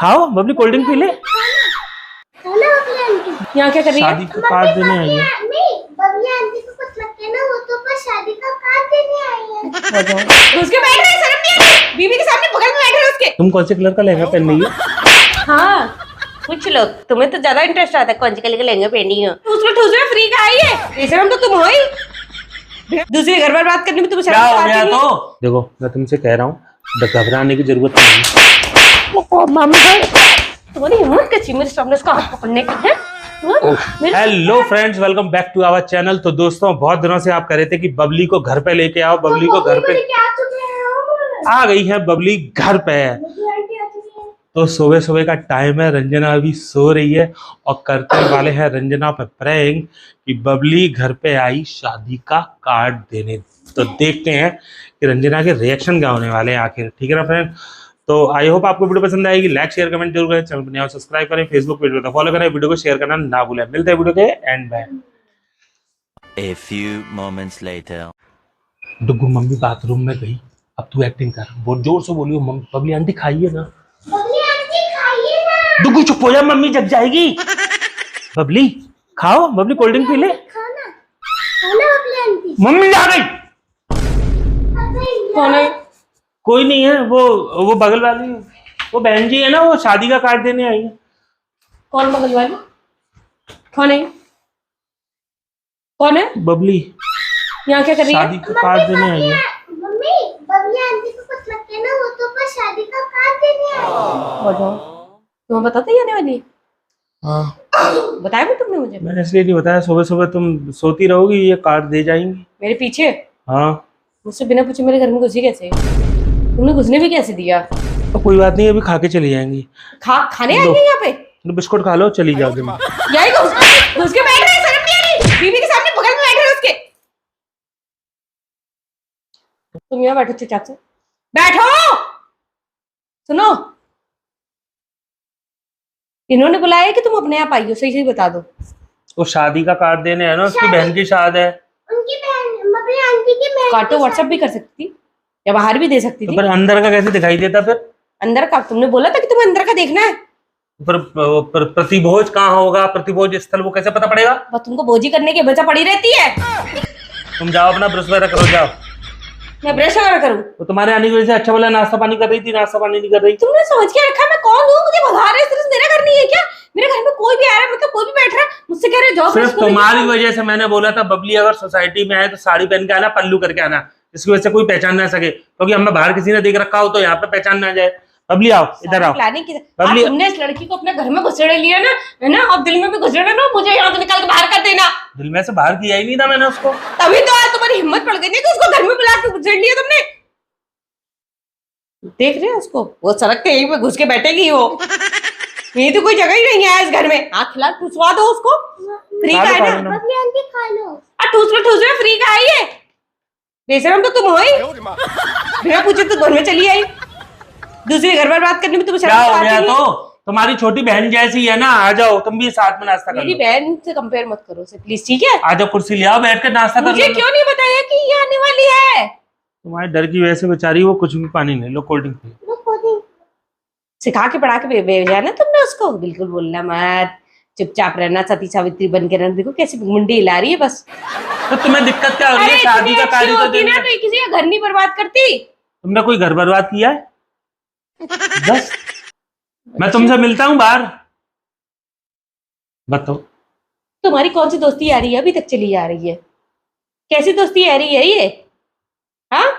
खाओ Babli, cold drink P ले। यहाँ क्या कर रही है? शादी का कार्ड देने आई है। बबली आंटी को कुछ लगता है ना, वो तो पर शादी का कार्ड देने आई है। उसके बैठ रहे, शर्म नहीं आती? बीवी के सामने बगल में बैठ रहे उसके। तुम कौन से कलर का लहंगा पहन रही हो? हाँ पूछ लो, तुम्हें तो ज्यादा इंटरेस्ट आता है कौन से कलर के लहंगा पहनी हो। उसको ठूसना फ्री का आई है, बेशरम तो तुम हो ही। दूसरे घर पर बात करने में तुम्हें क्या शर्म हो आती गया? नहीं? तो देखो मैं तुमसे कह रहा हूँ, घबराने की जरूरत नहीं मामी तुम्हारी हिम्मत कैसी मेरे सामने उसका हाथ पकड़ने की है? Hello friends, welcome back to our channel. तो दोस्तों बहुत दिनों से आप कह रहे थे कि बबली को घर पे लेके आओ, बबली को घर पे। आ गई है बबली, घर पे है। तो सुबह सुबह का टाइम है, रंजना अभी सो रही है और करने वाले हैं रंजना पे प्रैंक कि बबली घर पे आई शादी का कार्ड देने। तो देखते हैं कि रंजना के रिएक्शन क्या होने वाले हैं आखिर। ठीक है ना फ्रेंड? तो आई होप आपको वीडियो पसंद आएगी। लाइक शेयर कमेंट जरूर करें, चैनल पर नया हो सब्सक्राइब करें, फेसबुक पेज पर फॉलो करें, वीडियो को शेयर करना ना भूलें। मिलते हैं वीडियो के एंड में। A few moments later. Dugu mummy bathroom में गई, अब तू एक्टिंग कर, बहुत जोर से बोलियो। मम्मी बबली आंटी खाइए ना। बबली आंटी खाइए ना। डुगू चुप हो जा, मम्मी जग जाएगी। बबली खाओ, बबली कोल्ड ड्रिंक पी ले। खाना खाना बबली आंटी। मम्मी आ गई। कौन है? कोई नहीं है, वो बगल वाली, वो बहन जी है ना, वो शादी का कार्ड देने आई है। कौन बगल वाली? कौन है? कौन है? बबली यहाँ क्या कर रही है? शादी का कार्ड देने आई है। मम्मी बबली आंटी को कुछ लगता है ना, वो तो पर शादी का कार्ड देने आई है। बताओ, तुम्हें बताते ही आने वाली है? हाँ बताया भी तुमने मुझे? मैंने इसलिए नहीं बताया, सुबह सुबह तुम सोती रहोगी, ये कार्ड दे जाएंगी। मेरे पीछे हाँ मुझसे बिना पूछे मेरे घर में घुसी कैसे? तुमने घुसने भी कैसे दिया? तो कोई बात नहीं, अभी खा के चली जाएंगी। खाने आएंगे यहाँ पे? तो बिस्कुट खा लो, चली जाओ तुम। यही घुस के बैठ रहे, शर्म नहीं आ रही? बीवी के सामने बगल में बैठ रहे उसके। तुम यहाँ बैठो चुपचाप से, बैठो। सुनो, इन्होंने बुलाया है कि तुम अपने आप आई हो? सही सही बता दो। वो शादी का कार्ड देने है ना, उसकी बहन की शादी है। उनकी बहन बबली आंटी की बहन। कार्ड तो व्हाट्सएप भी कर सकती थी या बाहर भी दे सकती तो थी। फिर अंदर का कैसे दिखाई देता फिर? अंदर का तुमने बोला था कि तुम्हें अंदर का देखना है। पर प्रतिभोज कहाँ होगा, प्रतिभोज स्थल वो कैसे पता पड़ेगा? बस तुमको बोझी करने की वजह पड़ी रहती है। तुम जाओ अपना ब्रश वगैरह करो, जाओ। मैं ब्रश वगैरह करूँ? तो तुम्हारे आने की वजह से अच्छा भला नाश्ता पानी कर रही थी, नाश्ता पानी नहीं कर रही। तुमने समझ के रखा मैं कौन हूँ? मुझे भगा रहे, सिर्फ मेरा घर नहीं है क्या? मेरे घर में कोई भी आ रहा है, मतलब कोई भी बैठ रहा है, मुझसे कह रहे जाओ। सिर्फ तुम्हारी वजह से मैंने बोला था बबली अगर सोसाइटी में आए तो साड़ी पहन के आना, पल्लू करके आना, इसकी वजह से कोई पहचान ना सके, क्योंकि हमें बाहर किसी ने देख रखा हो तो यहाँ पे पहचान ना जाए। बबली आओ, इधर आओ। प्लानिंग की बबली तुमने इस लड़की को अपने घर में घुसेड़ लिया ना, है ना? और दिल में भी घुसेड़ ना, मुझे यहाँ से निकाल के बाहर कर देना। दिल में से बाहर किया ही नहीं था मैंने उसको। तभी तो आज तुम्हारी हिम्मत पड़ गई थी कि उसको घर में बुला के घुसेड़ लिया तुमने। देख रहे हो उसको, वो सड़क के यहीं पे घुस के बैठेगी वो। ये तो कोई जगह ही नहीं है इस घर में। हाँ खिला ठुसवा दो उसको, फ्री का है ना? बबली आंटी खा लो। ठूस फ्री का है ये। बेशरम तो तुम हो ही, बिना पूछे तो घर में चली आई। दूसरे घर पर बात करने में तुम्हें क्या शर्म हो आती गया? नहीं? तो तुम्हारी छोटी बहन जैसी है ना, आ जाओ तुम भी साथ में नाश्ता कर मेरी लो। बहन से कंपेयर मत करो उसे प्लीज, ठीक है? आ जाओ, कुर्सी ले आओ, बैठ कर नाश्ता कर मुझे लो। क्यों नहीं बताया कि ये आने वाली है? तुम्हारे डर की वजह से बेचारी वो कुछ भी पानी नहीं, लो कोल्ड ड्रिंक पी। सिखा के पढ़ा के भेजा ना तुमने उसको। बिल्कुल बोलना मत, चुपचाप रहना, सती सावित्री बन के रहना। देखो कैसी मुंडी हिला रही है बस। तो तुम्हें दिक्कत क्या हो रही है? अरे शादी इतनी का कार्ड अच्छी तो होती देना। ना तो किसी का घर नहीं बर्बाद करती। तुमने कोई घर बर्बाद किया है? बस मैं तुमसे मिलता हूँ बाहर, बताओ। तुम्हारी कौन सी दोस्ती आ रही है? अभी तक चली आ रही है। कैसी दोस्ती आ रही है ये? हाँ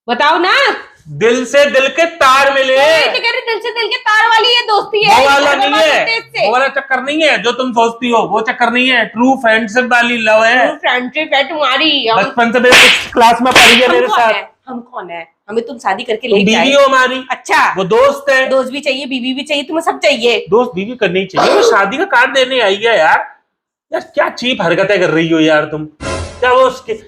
बताओ ना। दिल से दिल के तार मिले। तो कह रही दिल से दिल के तार वाली ये दोस्ती है। वो वाला घर नहीं बर्बाद है, करते इससे। वो वाला चक्कर नहीं है जो तुम सोचती हो, वो चक्कर नहीं है। ट्रू फ्रेंडशिप वाली लव है। फ्रेंडशिप है तुम्हारी। बचपन से मेरे 6th क्लास में पढ़ी है मेरे साथ। हम कौन है? हमें तुम शादी करके तुम लेके बीवी आए। हो हमारी। अच्छा, वो दोस्त है। दोस्त भी चाहिए, बीवी भी चाहिए, तुम्हें सब चाहिए। दोस्त बीवी करनी चाहिए। वो शादी का कार्ड देने आई है यार। यार क्या चीप हरकतें कर रही हो यार तुम। क्या वो उसके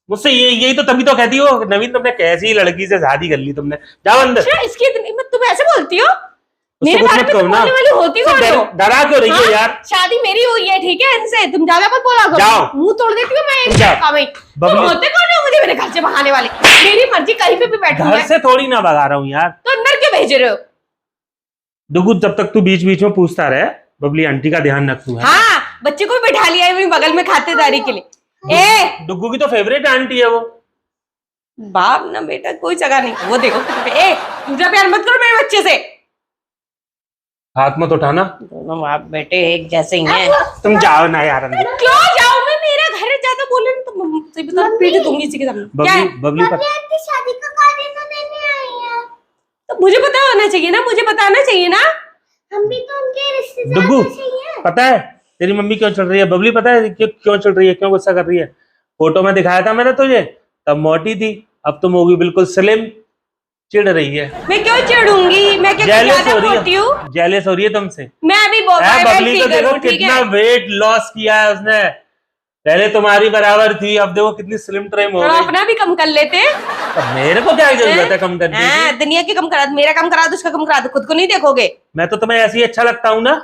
मुझसे यही तो तभी तो कहती हो नवीन तुमने कैसी लड़की से शादी कर ली तुमने, जाओ अंदर। अच्छा, इसकी इतनी हिम्मत? तुम ऐसे बोलती हो? उससे मेरे कुछ बारे मत में कहो तुम ना। बोलने वाली होती कौन हो? डरा क्यों रही हो हाँ? यार? शादी मेरी हुई है, ठीक है? इनसे तुम ज्यादा मत बोला करो। जाओ। मुंह तोड़ देती हूँ मैं तुम इनका। जाओ। हाँ भाई, तुम बबली- होते कौन हो मुझे मेरे घर से भगाने वाले? मेरी मर्जी, कहीं पे भी बैठूं घर मैं। से थोड़ी ना भगा रहा हूँ यार। तो अंदर क्यों भेज रहे हो? डुगू जब तक तू बीच बीच में पूछता रहे, बबली आंटी का ध्यान रख तू है। हाँ, बच्चे को भी बैठा लिया है वही बगल में खातिरदारी के लिए। ए डुगू की तो फेवरेट आंटी है वो। बाप ना बेटा कोई जगह नहीं। वो देखो ए दूसरा प्यार मत करो मेरे बच्चे से। हाथ मत उठाना। दोनों बाप बेटे एक जैसे ही हैं। तुम जाओ ना यार अंदर। क्यों जाऊं मैं? मेरा घर है, ज्यादा बोले तो मुझसे बता पीट दूंगी इसी के सामने। क्या है? बबली बबली आंटी शादी का कार्ड तो देने आई है। तो मुझे पता होना चाहिए ना, मुझे बताना चाहिए ना। हम भी तो उनके रिश्तेदार डुगू चाहिए। पता है तेरी मम्मी क्यों चल रही है? बबली पता है क्यों चल रही है, क्यों गुस्सा कर रही है? फोटो में दिखाया था मैंने तुझे, तब मोटी थी, अब तुम होगी बिल्कुल स्लिम। चिढ़ रही है। मैं क्यों चिढ़ूंगी? मैं क्या जेलस ज्यादा हो रही मोटी हूँ? है, जेलस हो रही है तुमसे। मैं अभी बहुत है, फाइव बबली को फिगर देखो हूँ, ठीक कितना है? वेट लॉस किया है उसने। पहले तुम्हारी बराबर थी, अब देखो कितनी स्लिम ट्रिम हो तो गई। अपना भी कम कर लेते। अब मेरे को क्या जरूरत है कम करने की? दुनिया की कम करा दो, मेरा कम करा दो, उसका कम करा दो, खुद को नहीं देखोगे। मैं तो तुम्हें ऐसे ही अच्छा लगता हूँ ना।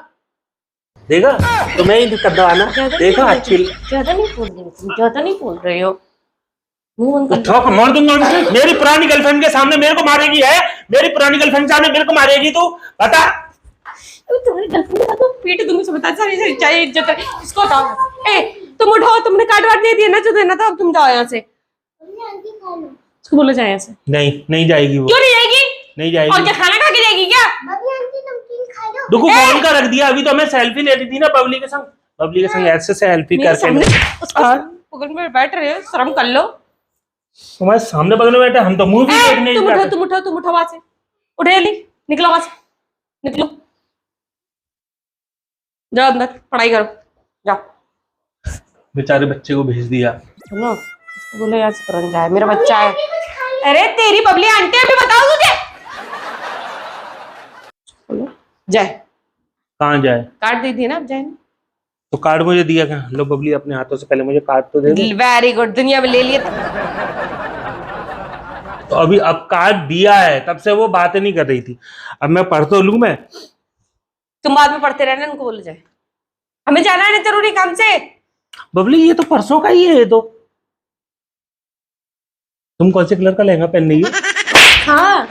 देखा तुम्हें ही कर दो आना। देखा अच्छी ज्यादा नहीं बोल रही हो तुम, ज्यादा नहीं बोल रहे हो। मुंह बंद कर लो। ठोक मार दूंगा। मेरी पुरानी गर्लफ्रेंड के सामने मेरे को मारेगी है? मेरी पुरानी गर्लफ्रेंड के सामने मेरे को मारेगी तू? बता। अबे तुम्हारी गर्लफ्रेंड का तो पीट दूंगी, सब बता सारी चाहिए इज्जत है इसको। हटाओ। ए तुम उठाओ, तुमने कार्ड वार्ड दे दिया ना जो देना था, अब तुम जाओ यहाँ से। बबली आंटी खा लो। उसको बोलो जाए यहाँ से। नहीं जाएगी वो। क्यों नहीं जाएगी? नहीं और जाएगी। क्या खाना खा के जाएगी क्या? बबली आंटी नमकीन खा लो। देखो फोन का रख दिया। अभी तो हमें सेल्फी लेनी थी ना बबली के संग। बबली के संग ऐसे सेल्फी मेरे करके सामने उसको बगल में बैठ रहे हो, शर्म कर लो। तुम्हारे सामने बगल में बैठे, हम तो मूवी देखने तुम उठो जाते। तुम उठो वहां से। उठे जल्दी, निकलो वहां से, निकलो। जाओ अंदर पढ़ाई करो, जाओ। बेचारे बच्चे को भेज दिया। सुनो उसको बोलो यहाँ से तुरंत जाए, मेरा बच्चा है। अरे तेरी बबली आंटी अभी बताओ तुझे। बोलो जाए। कहाँ जाए? कार्ड दे दिए ना, अब जाए ना। तो कार्ड मुझे दिया क्या? लो बबली अपने हाथों से पहले मुझे कार्ड तो दे दो। वेरी गुड, दुनिया में ले लिए। तो अभी अब कार्ड दिया है, तब से वो बातें नहीं कर रही थी। अब मैं पढ़ तो लूं मैं। तुम बाद में पढ़ते रहना, उनको बोलो जाए, हमें जाना है ना जरूरी काम से। बबली ये तो परसों का ही है। ये तो तुम कौन से कलर का लहंगा पहन रही हो? हाँ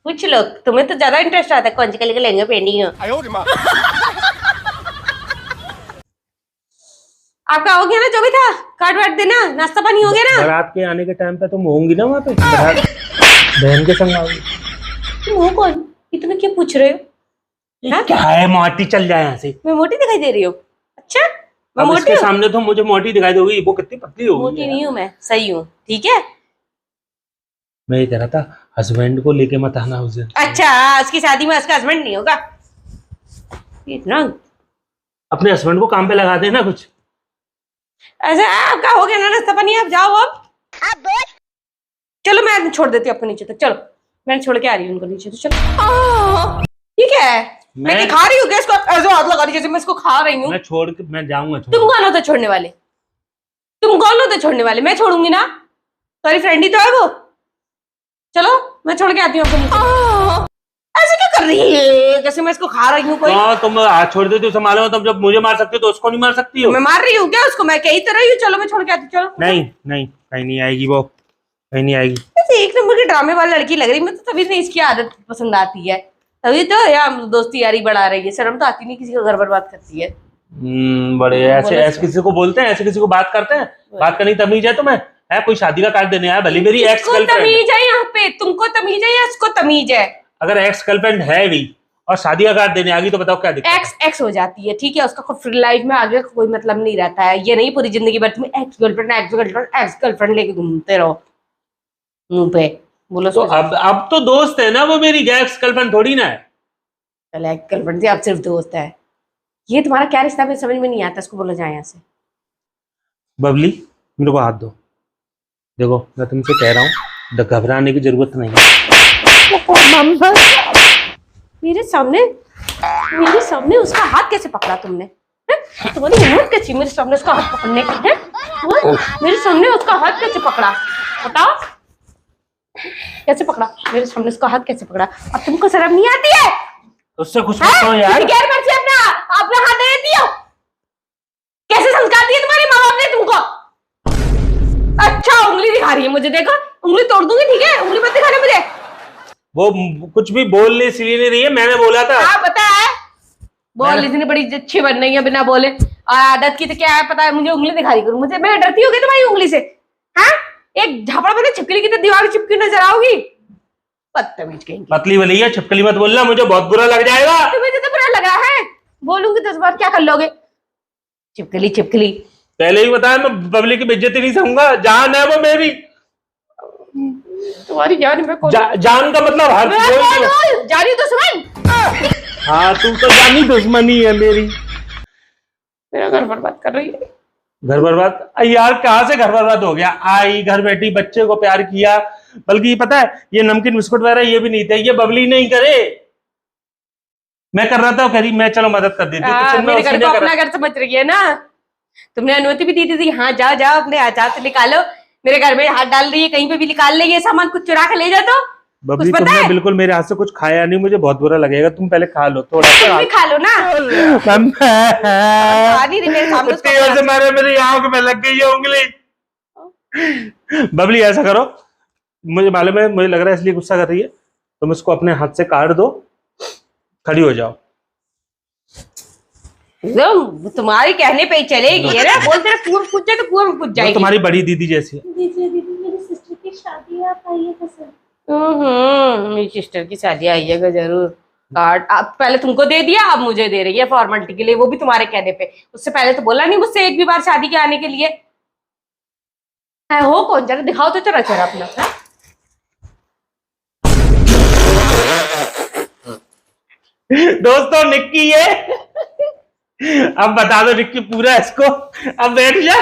पूछ लो, तुम्हें तो ज्यादा इंटरेस्ट आता है कौन से कलर के लहंगे पहनी हो। आपका हो गया ना जो भी था, कार्ड वार्ड देना, नाश्ता पानी हो गया ना? बारात के आने के टाइम पे तुम होंगी ना वहाँ पे, बारात बहन के संग आओगी। तुम हो कौन? इतना क्यों पूछ रहे हो? ये क्या है? मोटी चल जाए यहाँ से। मैं मोटी दिखाई दे रही हूँ? अच्छा मैं अब मोटी इसके हूँ? सामने तो मुझे मोटी दिखाई दोगी, वो कितनी पतली होगी। मोटी नहीं हूँ मैं, सही हूँ, ठीक है। मैं ये कह रहा था हस्बैंड को लेके मत आना उसे। अच्छा उसकी शादी में उसका हस्बैंड नहीं होगा? इतना अपने हस्बैंड को काम पे लगा देना कुछ। अच्छा आपका हो गया ना नाश्ता पानी, आप जाओ अब। चलो मैं छोड़ देती हूँ आपको नीचे तक, चलो मैं छोड़ के आ रही हूँ उनको नीचे, तो चलो। ठीक है मैं क्या खा रही हूँ क्या इसको? ऐसे हाथ लगा रही जैसे मैं इसको खा रही हूँ। मैं छोड़ के मैं जाऊंगा। तुम कौन होते छोड़ने वाले? तुम कौन होते छोड़ने वाले? मैं छोड़ूंगी ना, तुम्हारी फ्रेंड ही तो है वो। चलो मैं छोड़ के आती हूँ आपको नीचे। ऐसे क्या कर रही है जैसे मैं इसको खा रही हूँ कोई? हाँ तुम हाथ छोड़ देती हो, संभालो। तुम जब मुझे मार सकती हो तो उसको नहीं मार सकती हो। मैं मार रही हूँ क्या उसको? मैं कही तो रही हूँ, चलो मैं छोड़ के आती हूँ, चलो। नहीं कहीं नहीं आएगी वो, कहीं नहीं आएगी। ऐसे एक नंबर की ड्रामे वाली लड़की लग रही है, मैं तो तभी से इसकी आदत पसंद आती है, तभी तो यार दोस्ती यारी बढ़ा रही है। शर्म तो आती नहीं, किसी का घर बर्बाद करती है। बड़े ऐसे किसी को बोलते हैं, ऐसे किसी को बात करते हैं। बात करनी तमीज है तुम्हें? है कोई शादी का कार्ड देने आया, भले मेरी एक्स गर्लफ्रेंड। तमीज है यहाँ पे? तुमको तमीज है या उसको तमीज है? अगर एक्स गर्लफ्रेंड है भी और शादी का कार्ड देने आ गई तो बताओ क्या दिक्कत है? एक्स हो जाती है, ठीक है, उसका खुद फ्री लाइफ में आगे कोई मतलब नहीं रहता है। ये नहीं पूरी जिंदगी भर तुम्हें एक्स गर्लफ्रेंड लेके घूमते रहो मुंह पे। बोलो तो अब तो दोस्त है ना वो मेरी, एक्स गर्लफ्रेंड थोड़ी ना है। चल एक्स गर्लफ्रेंड थी, अब सिर्फ दोस्त है। ये तुम्हारा क्या रिश्ता में समझ में नहीं आता, इसको बोलो जाए यहाँ से। बबली मेरे को हाथ दो। देखो मैं तुमसे कह रहा हूँ, घबराने की जरूरत नहीं है। मेरे सामने उसका हाथ कैसे पकड़ा तुमने? तुम्हारी हिम्मत कैसी मेरे सामने उसका हाथ पकड़ने की है? मेरे सामने उसका हाथ कैसे पकड़ा बताओ? कैसे पकड़ा मेरे सामने उसका हाथ कैसे पकड़ा? अब तुमको शर्म नहीं आती है? उससे कुछ मत कहो यार। गैर मर्जी अपना हाथ दे देती हो। कैसे संस्कार दिए तुम्हारे माँ बाप ने तुमको? अच्छा उंगली दिखा रही है मुझे, देखो उंगली तोड़ दूंगी, ठीक है? उंगली मत दिखाना मुझे। वो कुछ भी बोलने इसलिए नहीं रही है, मैंने बोला था। हाँ पता है, बोल इतनी बड़ी अच्छी बन रही है बिना बोले। और आदत की तो क्या है पता है, मुझे उंगली दिखाई करूँ, मुझे मैं डरती होगी तुम्हारी उंगली से। हाँ एक झापड़ा बने छिपकली की तो दीवार चिपकी नजर आओगी, बदतमीज कहेंगे। पतली वाली है, छिपकली मत बोलना, मुझे बहुत बुरा लग जाएगा। तुम्हें तो बुरा लग रहा है, बोलूंगी 10 बार क्या कर लोगे। छिपकली छिपकली, पहले ही बताया मैं बबली की बेइज्जती नहीं सहूंगा, जान है वो मेरी। तुम्हारी जान में कौन जान का मतलब हर मैं कोई कौन हूँ? जानी दुश्मन। हाँ तू तो जानी दुश्मनी है मेरी। मेरा घर बर्बाद कर रही है। घर बर्बाद यार, कहाँ से घर बर्बाद हो गया? आई घर बैठी बच्चे को प्यार किया, बल्कि ये पता है ये नमकीन बिस्कुट वगैरह ये भी नहीं थे, ये बबली नहीं करे, मैं कर रहा था, करी मैं चलो मदद कर देती। मेरे घर को अपना घर समझ रही है ना। तुमने अनुमति भी दी थी हाँ जाओ जाओ अपने हाथ से निकालो, मेरे घर में हाथ डाल रही है, कहीं पे भी निकाल ले ये सामान, कुछ चुरा के ले जा। तो बबली तुमने बिल्कुल मेरे हाथ से कुछ खाया नहीं, मुझे बहुत बुरा लगेगा, तुम पहले खा लो थोड़ा सा। भी खा लो ना। मेरे सामने मेरी आंख में लग गई है उंगली। बबली ऐसा करो, मुझे मालूम है, मुझे लग रहा है इसलिए गुस्सा कर रही है, तुम इसको अपने हाथ से काट दो, खड़ी हो जाओ। तुम्हारे कहने पे ही चलेगी है ना, बोलते रहे कुएं में कूद जाए तो कुएं में कूद जाएगी। तुम्हारी बड़ी दीदी जैसी है। दीदी मेरी सिस्टर की शादी है, आप आइएगा सर। मेरी सिस्टर की शादी आइएगा जरूर। कार्ड अब पहले तुमको दे दिया, अब मुझे दे रही है फॉर्मेलिटी के लिए, वो भी तुम्हारे कहने पे। उससे पहले तो बोला नहीं मुझसे एक भी बार शादी के आने के लिए। है हो कौन, जरा दिखाओ तो चला चला अपना। दोस्तों निक्की है, अब बता दो निक्की पूरा इसको, अब बैठ जा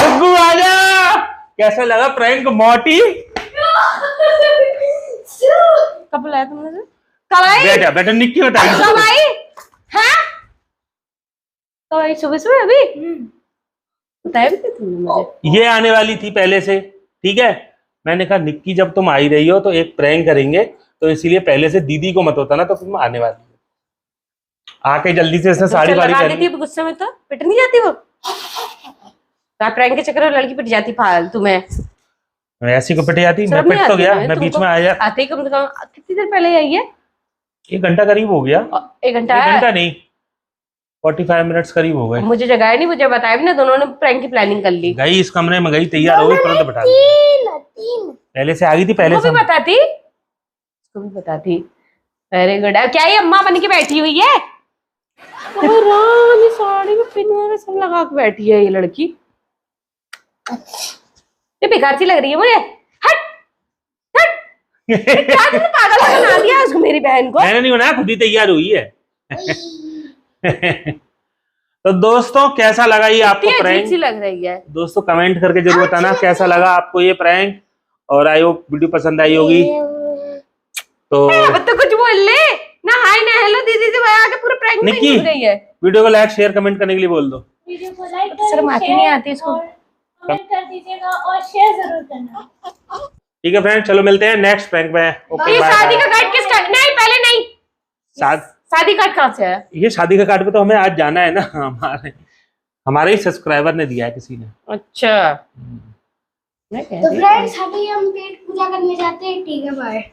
गग्गू आजा। कैसा लगा प्रैंक मोटी? कब लाया तुमने से? कब आई? बैठा बैठा निक्की बताइए। कब आई? हाँ कब आई? सुबह सुबह अभी बताया भी था तुमने मुझे। ये आने वाली थी पहले से, ठीक है, मैंने कहा निक्की जब तुम आई रही हो तो एक प्रैंक करेंगे, तो इसीलिए पहले से दीदी को मत होता ना, तो तुम आने वाली है। आके जल्दी से इसने साड़ी वाड़ी पहनी। गुस्से में तो पिट नहीं जाती वो, प्रैंक के चक्कर में लड़की पिट जाती फालतू में। ऐसी को पिट जाती, मैं पिट तो गया, मैं बीच में आया। आते ही कम से कम कितनी देर पहले आई है? 1 घंटा करीब हो गया। 1 घंटा? 1 घंटा नहीं, 45 मिनट्स करीब हो गए। मुझे जगाया नहीं, मुझे बताया भी ना, दोनों ने प्रैंक की प्लानिंग कर ली। गई इस कमरे में, गई तैयार हो गई, तुरंत बैठा दिया। पहले से आ गई थी, पहले से बताती, उसको भी बताती। Very good. क्या ये अम्मा बन के बैठी हुई है? रानी साड़ी में पिन वगैरह सब लगा के बैठी है ये लड़की, ये बेकार सी लग रही है मुझे। हट हट, क्या तुमने पागल बना दिया उसको, मेरी बहन को? मैंने नहीं बनाया, खुद ही तैयार हुई है। तो दोस्तों कैसा लगा ये आपको प्रैंक? सी लग रही है। दोस्तों कमेंट करके जरूर बताना कैसा लगा आपको ये प्रैंक, और आई होप वीडियो पसंद आई होगी। तो अब तो कुछ बोल ले ना, हाय ना हेलो दीदी से आके पूरा प्रैंक में घुस गई है। वीडियो को लाइक शेयर कमेंट करने के लिए बोल दो। वीडियो को लाइक शर्म आती नहीं आती इसको, कमेंट कर दीजिएगा और शेयर जरूर करना। ठीक है फ्रेंड, चलो मिलते हैं नेक्स्ट प्रैंक में। ओके ये बाय। शादी का कार्ड किसका? नहीं पहले नहीं, शादी कार्ड कहाँ से है? ये शादी का कार्ड पे तो हमें आज जाना है ना, हमारे ही सब्सक्राइबर ने दिया है किसी ने। अच्छा तो फ्रेंड्स अभी हम पेट पूजा करने जाते हैं, ठीक है बाय।